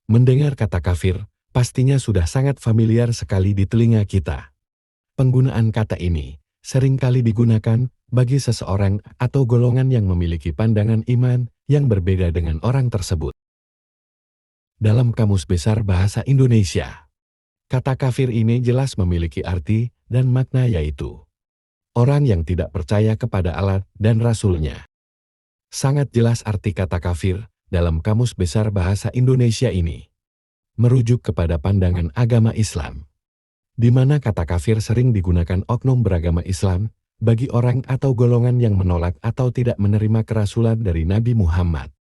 Mendengar kata kafir, pastinya sudah sangat familiar sekali di telinga kita. Penggunaan kata ini seringkali digunakan bagi seseorang atau golongan yang memiliki pandangan iman yang berbeda dengan orang tersebut. Dalam Kamus Besar Bahasa Indonesia, kata kafir ini jelas memiliki arti dan makna, yaitu orang yang tidak percaya kepada Allah dan Rasul-Nya. Sangat jelas arti kata kafir dalam Kamus Besar Bahasa Indonesia ini merujuk kepada pandangan agama Islam, di mana kata kafir sering digunakan oknum beragama Islam bagi orang atau golongan yang menolak atau tidak menerima kerasulan dari Nabi Muhammad.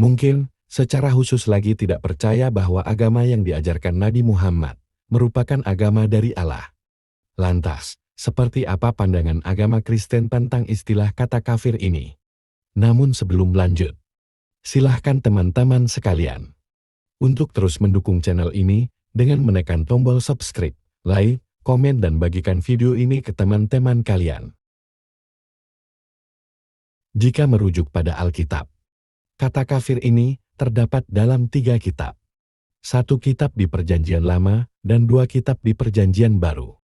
Mungkin secara khusus lagi tidak percaya bahwa agama yang diajarkan Nabi Muhammad merupakan agama dari Allah. Lantas, seperti apa pandangan agama Kristen tentang istilah kata kafir ini? Namun sebelum lanjut, silahkan teman-teman sekalian untuk terus mendukung channel ini dengan menekan tombol subscribe, like, komen dan bagikan video ini ke teman-teman kalian. Jika merujuk pada Alkitab, kata kafir ini terdapat dalam 3 kitab. 1 kitab di Perjanjian Lama dan 2 kitab di Perjanjian Baru.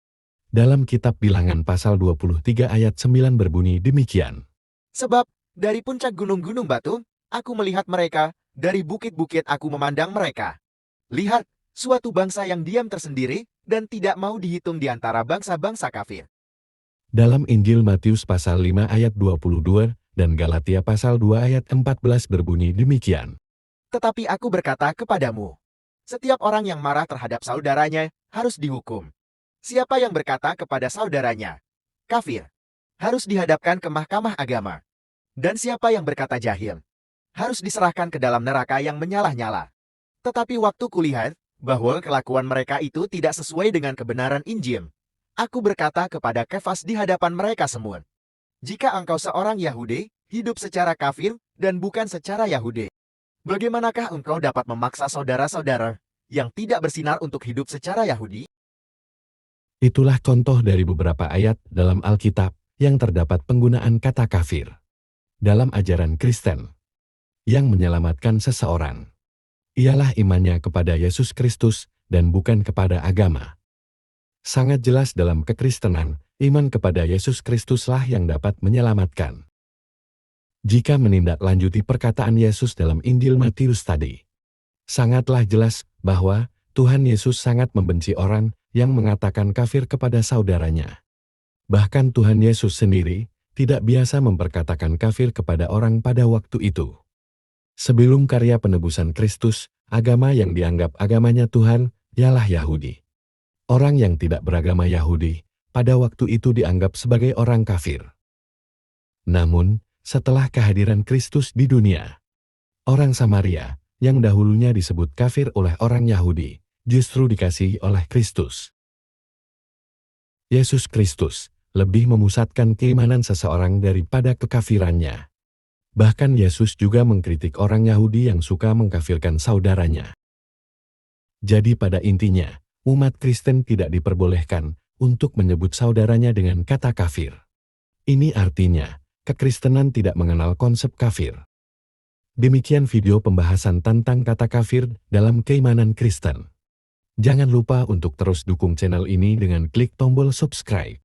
Dalam kitab Bilangan pasal 23 ayat 9 berbunyi demikian. Sebab, dari puncak gunung-gunung batu, aku melihat mereka, dari bukit-bukit aku memandang mereka. Lihat, suatu bangsa yang diam tersendiri dan tidak mau dihitung di antara bangsa-bangsa kafir. Dalam Injil Matius pasal 5 ayat 22 dan Galatia pasal 2 ayat 14 berbunyi demikian. Tetapi aku berkata kepadamu, setiap orang yang marah terhadap saudaranya harus dihukum. Siapa yang berkata kepada saudaranya, kafir, harus dihadapkan ke mahkamah agama. Dan siapa yang berkata jahil, harus diserahkan ke dalam neraka yang menyala-nyala. Tetapi waktu kulihat bahwa kelakuan mereka itu tidak sesuai dengan kebenaran Injil, aku berkata kepada Kefas di hadapan mereka semua, jika engkau seorang Yahudi, hidup secara kafir dan bukan secara Yahudi, bagaimanakah engkau dapat memaksa saudara-saudara yang tidak bersinar untuk hidup secara Yahudi? Itulah contoh dari beberapa ayat dalam Alkitab yang terdapat penggunaan kata kafir dalam ajaran Kristen yang menyelamatkan seseorang ialah imannya kepada Yesus Kristus dan bukan kepada agama. Sangat jelas dalam kekristenan, iman kepada Yesus Kristuslah yang dapat menyelamatkan. Jika menindaklanjuti perkataan Yesus dalam Injil Matius tadi, sangatlah jelas bahwa Tuhan Yesus sangat membenci orang yang mengatakan kafir kepada saudaranya. Bahkan Tuhan Yesus sendiri tidak biasa memperkatakan kafir kepada orang pada waktu itu. Sebelum karya penebusan Kristus, agama yang dianggap agamanya Tuhan ialah Yahudi. Orang yang tidak beragama Yahudi pada waktu itu dianggap sebagai orang kafir. Namun, setelah kehadiran Kristus di dunia, orang Samaria yang dahulunya disebut kafir oleh orang Yahudi justru dikasihi oleh Kristus. Yesus Kristus lebih memusatkan keimanan seseorang daripada kekafirannya. Bahkan Yesus juga mengkritik orang Yahudi yang suka mengkafirkan saudaranya. Jadi pada intinya, umat Kristen tidak diperbolehkan untuk menyebut saudaranya dengan kata kafir. Ini artinya, kekristenan tidak mengenal konsep kafir. Demikian video pembahasan tentang kata kafir dalam keimanan Kristen. Jangan lupa untuk terus dukung channel ini dengan klik tombol subscribe.